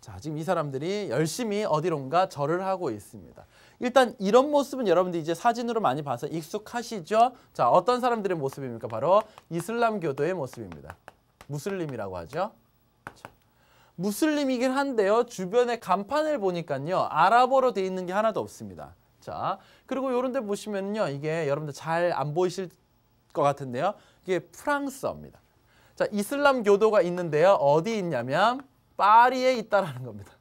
자, 지금 이 사람들이 열심히 어디론가 절을 하고 있습니다. 일단 이런 모습은 여러분들 이제 사진으로 많이 봐서 익숙하시죠? 자, 어떤 사람들의 모습입니까? 바로 이슬람교도의 모습입니다. 무슬림이라고 하죠. 자, 무슬림이긴 한데요. 주변에 간판을 보니까요. 아랍어로 되어 있는 게 하나도 없습니다. 자, 그리고 이런 데 보시면요. 이게 여러분들 잘 안 보이실 것 같은데요. 이게 프랑스어입니다. 자, 이슬람 교도가 있는데요. 어디 있냐면 파리에 있다라는 겁니다.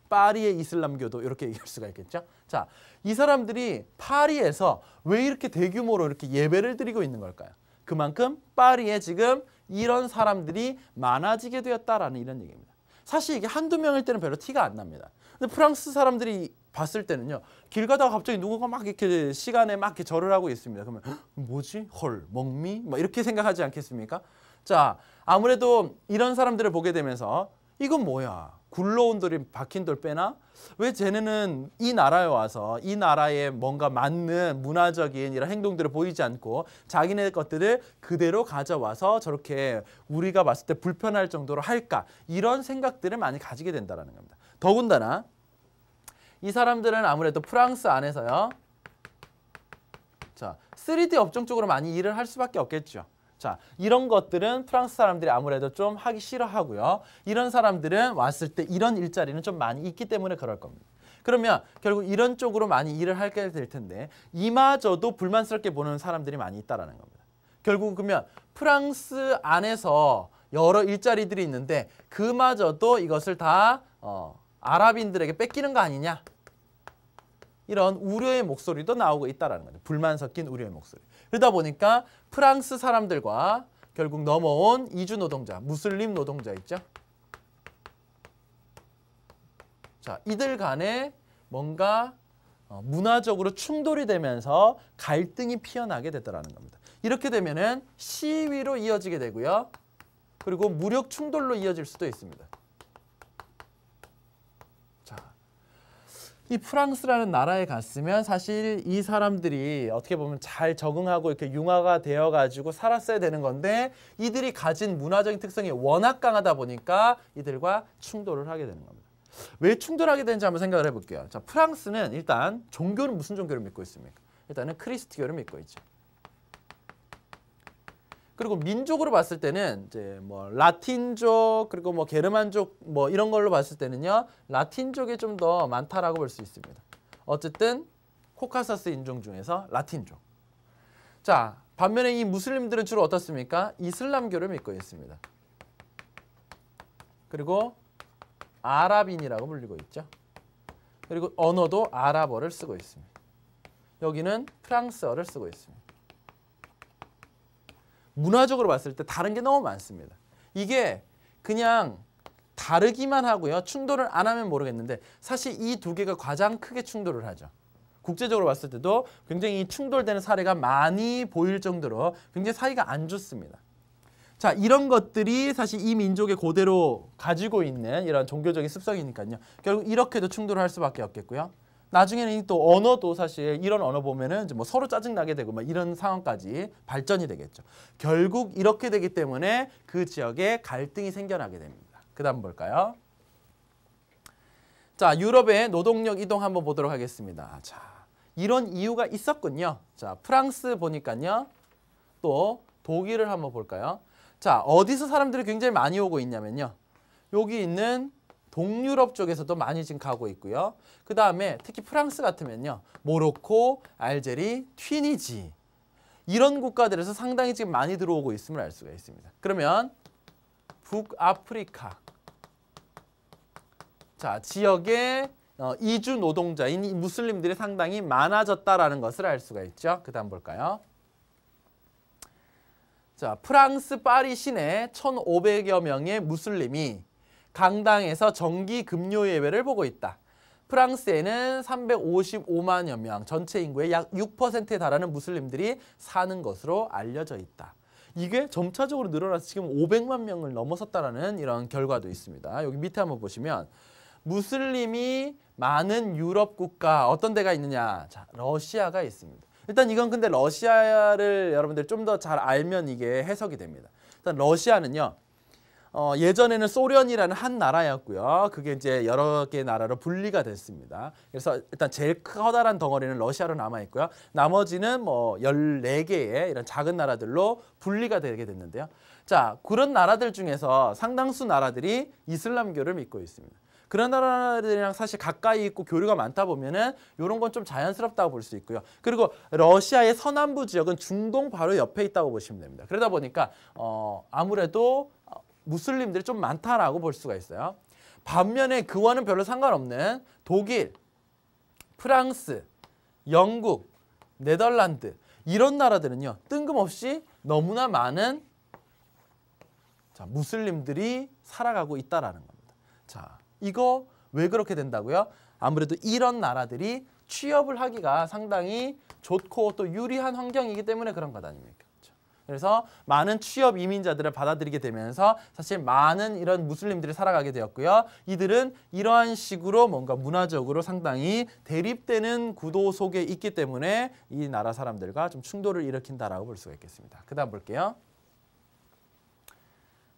파리의 이슬람 교도 이렇게 얘기할 수가 있겠죠. 자, 이 사람들이 파리에서 왜 이렇게 대규모로 이렇게 예배를 드리고 있는 걸까요? 그만큼 파리에 지금 이런 사람들이 많아지게 되었다라는 이런 얘기입니다. 사실 이게 한두 명일 때는 별로 티가 안 납니다. 근데 프랑스 사람들이 봤을 때는요. 길 가다가 갑자기 누군가 막 이렇게 시간에 막 이렇게 절을 하고 있습니다. 그러면 뭐지? 헐, 먹미? 막 이렇게 생각하지 않겠습니까? 자, 아무래도 이런 사람들을 보게 되면서 이건 뭐야? 굴러온 돌이 박힌 돌 빼나? 왜 쟤네는 이 나라에 와서 이 나라에 뭔가 맞는 문화적인 이런 행동들을 보이지 않고 자기네 것들을 그대로 가져와서 저렇게 우리가 봤을 때 불편할 정도로 할까? 이런 생각들을 많이 가지게 된다는 겁니다. 더군다나 이 사람들은 아무래도 프랑스 안에서요. 자, 3D 업종 쪽으로 많이 일을 할 수밖에 없겠죠. 자, 이런 것들은 프랑스 사람들이 아무래도 좀 하기 싫어하고요. 이런 사람들은 왔을 때 이런 일자리는 좀 많이 있기 때문에 그럴 겁니다. 그러면 결국 이런 쪽으로 많이 일을 하게 될 텐데 이마저도 불만스럽게 보는 사람들이 많이 있다는 겁니다. 결국 그러면 프랑스 안에서 여러 일자리들이 있는데 그마저도 이것을 다 아랍인들에게 뺏기는 거 아니냐. 이런 우려의 목소리도 나오고 있다는 거죠. 불만 섞인 우려의 목소리. 그러다 보니까 프랑스 사람들과 결국 넘어온 이주 노동자, 무슬림 노동자 있죠. 자, 이들 간에 뭔가 문화적으로 충돌이 되면서 갈등이 피어나게 되더라는 겁니다. 이렇게 되면은 시위로 이어지게 되고요. 그리고 무력 충돌로 이어질 수도 있습니다. 이 프랑스라는 나라에 갔으면 사실 이 사람들이 어떻게 보면 잘 적응하고 이렇게 융화가 되어가지고 살았어야 되는 건데 이들이 가진 문화적인 특성이 워낙 강하다 보니까 이들과 충돌을 하게 되는 겁니다. 왜 충돌하게 되는지 한번 생각을 해볼게요. 자, 프랑스는 일단 종교는 무슨 종교를 믿고 있습니까? 일단은 크리스트교를 믿고 있죠. 그리고 민족으로 봤을 때는 이제 뭐 라틴족 그리고 뭐 게르만족 뭐 이런 걸로 봤을 때는요. 라틴족이 좀 더 많다라고 볼 수 있습니다. 어쨌든 코카사스 인종 중에서 라틴족. 자, 반면에 이 무슬림들은 주로 어떻습니까? 이슬람교를 믿고 있습니다. 그리고 아랍인이라고 불리고 있죠. 그리고 언어도 아랍어를 쓰고 있습니다. 여기는 프랑스어를 쓰고 있습니다. 문화적으로 봤을 때 다른 게 너무 많습니다. 이게 그냥 다르기만 하고요. 충돌을 안 하면 모르겠는데 사실 이 두 개가 가장 크게 충돌을 하죠. 국제적으로 봤을 때도 굉장히 충돌되는 사례가 많이 보일 정도로 굉장히 사이가 안 좋습니다. 자, 이런 것들이 사실 이 민족의 그대로 가지고 있는 이런 종교적인 습성이니까요. 결국 이렇게도 충돌을 할 수밖에 없겠고요. 나중에는 또 언어도 사실 이런 언어 보면은 뭐 서로 짜증나게 되고 막 이런 상황까지 발전이 되겠죠. 결국 이렇게 되기 때문에 그 지역에 갈등이 생겨나게 됩니다. 그 다음 볼까요? 자, 유럽의 노동력 이동 한번 보도록 하겠습니다. 자, 이런 이유가 있었군요. 자, 프랑스 보니까요. 또 독일을 한번 볼까요? 자, 어디서 사람들이 굉장히 많이 오고 있냐면요. 여기 있는 동유럽 쪽에서도 많이 지금 가고 있고요. 그 다음에 특히 프랑스 같으면요. 모로코, 알제리, 튀니지 이런 국가들에서 상당히 지금 많이 들어오고 있음을 알 수가 있습니다. 그러면 북아프리카 자, 지역의 이주 노동자인 이 무슬림들이 상당히 많아졌다라는 것을 알 수가 있죠. 그 다음 볼까요? 자, 프랑스 파리 시내 1,500여 명의 무슬림이 강당에서 정기 금요 예배를 보고 있다. 프랑스에는 355만여 명, 전체 인구의 약 6%에 달하는 무슬림들이 사는 것으로 알려져 있다. 이게 점차적으로 늘어나서 지금 500만 명을 넘어섰다는 이런 결과도 있습니다. 여기 밑에 한번 보시면 무슬림이 많은 유럽 국가 어떤 데가 있느냐? 자, 러시아가 있습니다. 일단 이건 근데 러시아를 여러분들 좀 더 잘 알면 이게 해석이 됩니다. 일단 러시아는요. 예전에는 소련이라는 한 나라였고요. 그게 이제 여러 개의 나라로 분리가 됐습니다. 그래서 일단 제일 커다란 덩어리는 러시아로 남아 있고요. 나머지는 뭐 14개의 이런 작은 나라들로 분리가 되게 됐는데요. 자, 그런 나라들 중에서 상당수 나라들이 이슬람교를 믿고 있습니다. 그런 나라들이랑 사실 가까이 있고 교류가 많다 보면은 이런 건 좀 자연스럽다고 볼 수 있고요. 그리고 러시아의 서남부 지역은 중동 바로 옆에 있다고 보시면 됩니다. 그러다 보니까 아무래도 무슬림들이 좀 많다라고 볼 수가 있어요. 반면에 그와는 별로 상관없는 독일, 프랑스, 영국, 네덜란드 이런 나라들은요. 뜬금없이 너무나 많은 무슬림들이 살아가고 있다라는 겁니다. 자, 이거 왜 그렇게 된다고요? 아무래도 이런 나라들이 취업을 하기가 상당히 좋고 또 유리한 환경이기 때문에 그런 것 아닙니까? 그렇죠? 그래서 많은 취업 이민자들을 받아들이게 되면서 사실 많은 이런 무슬림들이 살아가게 되었고요. 이들은 이러한 식으로 뭔가 문화적으로 상당히 대립되는 구도 속에 있기 때문에 이 나라 사람들과 좀 충돌을 일으킨다라고 볼 수가 있겠습니다. 그 다음 볼게요.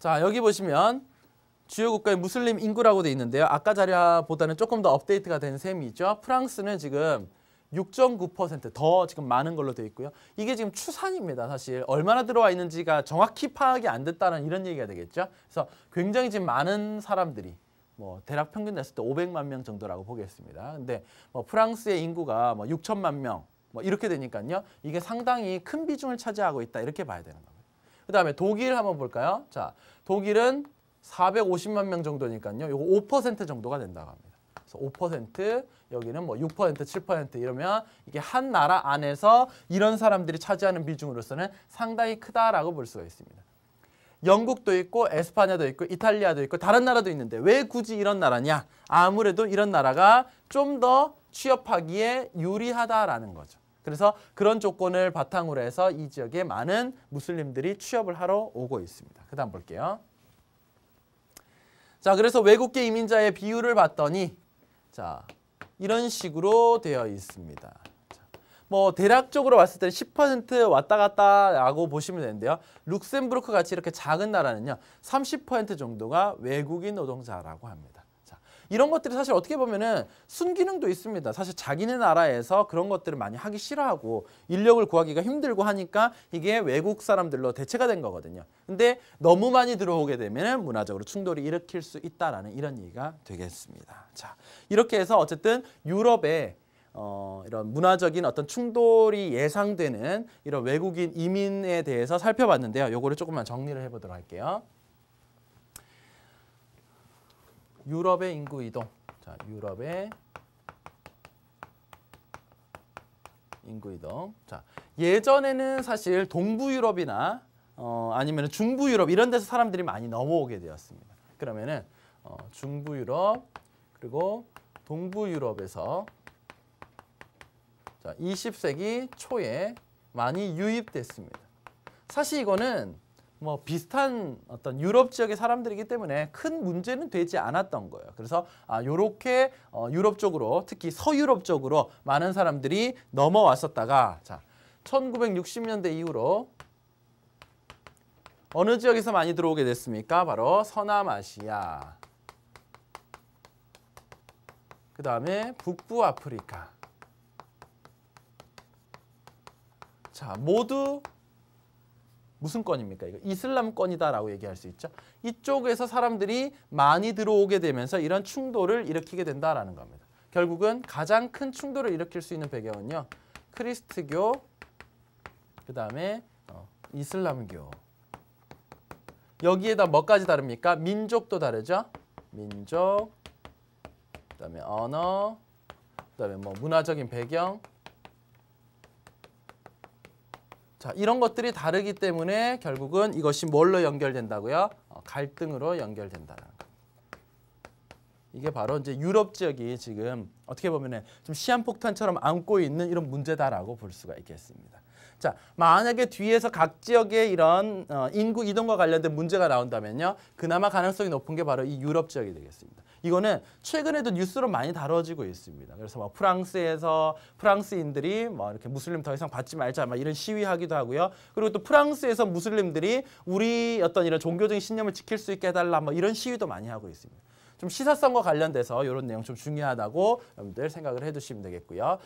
자, 여기 보시면 주요 국가의 무슬림 인구라고 되어 있는데요. 아까 자료보다는 조금 더 업데이트가 된 셈이죠. 프랑스는 지금 6.9% 더 지금 많은 걸로 되어 있고요. 이게 지금 추산입니다. 사실 얼마나 들어와 있는지가 정확히 파악이 안 됐다는 이런 얘기가 되겠죠. 그래서 굉장히 지금 많은 사람들이 뭐 대략 평균 냈을 때 500만 명 정도라고 보겠습니다. 근데 뭐 프랑스의 인구가 뭐 6천만 명 뭐 이렇게 되니까요. 이게 상당히 큰 비중을 차지하고 있다 이렇게 봐야 되는 겁니다. 그다음에 독일 한번 볼까요? 자, 독일은 450만 명 정도니까요. 요거 5% 정도가 된다고 합니다. 그래서 5%, 여기는 뭐 6%, 7% 이러면 이게 한 나라 안에서 이런 사람들이 차지하는 비중으로서는 상당히 크다라고 볼 수가 있습니다. 영국도 있고 에스파냐도 있고 이탈리아도 있고 다른 나라도 있는데 왜 굳이 이런 나라냐? 아무래도 이런 나라가 좀 더 취업하기에 유리하다라는 거죠. 그래서 그런 조건을 바탕으로 해서 이 지역에 많은 무슬림들이 취업을 하러 오고 있습니다. 그 다음 볼게요. 자, 그래서 외국계 이민자의 비율을 봤더니 자, 이런 식으로 되어 있습니다. 자, 뭐 대략적으로 봤을 때 10% 왔다 갔다라고 보시면 되는데요. 룩셈부르크 같이 이렇게 작은 나라는요. 30% 정도가 외국인 노동자라고 합니다. 자, 이런 것들이 사실 어떻게 보면은 순기능도 있습니다. 사실 자기네 나라에서 그런 것들을 많이 하기 싫어하고 인력을 구하기가 힘들고 하니까 이게 외국 사람들로 대체가 된 거거든요. 근데 너무 많이 들어오게 되면 문화적으로 충돌이 일으킬 수 있다라는 이런 얘기가 되겠습니다. 자, 이렇게 해서 어쨌든 유럽의 이런 문화적인 어떤 충돌이 예상되는 이런 외국인 이민에 대해서 살펴봤는데요. 요거를 조금만 정리를 해보도록 할게요. 유럽의 인구 이동. 자, 유럽의 인구 이동. 자, 예전에는 사실 동부 유럽이나 아니면 중부 유럽 이런 데서 사람들이 많이 넘어오게 되었습니다. 그러면은 중부 유럽 그리고 동부 유럽에서 자, 20세기 초에 많이 유입됐습니다. 사실 이거는 뭐 비슷한 어떤 유럽 지역의 사람들이기 때문에 큰 문제는 되지 않았던 거예요. 그래서 요렇게 유럽 쪽으로 특히 서유럽 쪽으로 많은 사람들이 넘어왔었다가 자, 1960년대 이후로 어느 지역에서 많이 들어오게 됐습니까? 바로 서남아시아. 그 다음에 북부 아프리카. 자, 모두 무슨 권입니까? 이거 이슬람권이다라고 얘기할 수 있죠. 이쪽에서 사람들이 많이 들어오게 되면서 이런 충돌을 일으키게 된다라는 겁니다. 결국은 가장 큰 충돌을 일으킬 수 있는 배경은요. 크리스트교, 그 다음에 이슬람교. 여기에다 뭐까지 다릅니까? 민족도 다르죠. 민족, 그 다음에 언어, 그 다음에 뭐 문화적인 배경. 자, 이런 것들이 다르기 때문에 결국은 이것이 뭘로 연결된다고요? 갈등으로 연결된다는 거. 이게 바로 이제 유럽 지역이 지금 어떻게 보면은 좀 시한폭탄처럼 안고 있는 이런 문제다라고 볼 수가 있겠습니다. 자, 만약에 뒤에서 각 지역의 이런 인구 이동과 관련된 문제가 나온다면요. 그나마 가능성이 높은 게 바로 이 유럽 지역이 되겠습니다. 이거는 최근에도 뉴스로 많이 다뤄지고 있습니다. 그래서 뭐 프랑스에서 프랑스인들이 뭐 이렇게 무슬림 더 이상 받지 말자 막 이런 시위하기도 하고요. 그리고 또 프랑스에서 무슬림들이 우리 어떤 이런 종교적인 신념을 지킬 수 있게 해달라 뭐 이런 시위도 많이 하고 있습니다. 좀 시사성과 관련돼서 이런 내용 좀 중요하다고 여러분들 생각을 해두시면 되겠고요.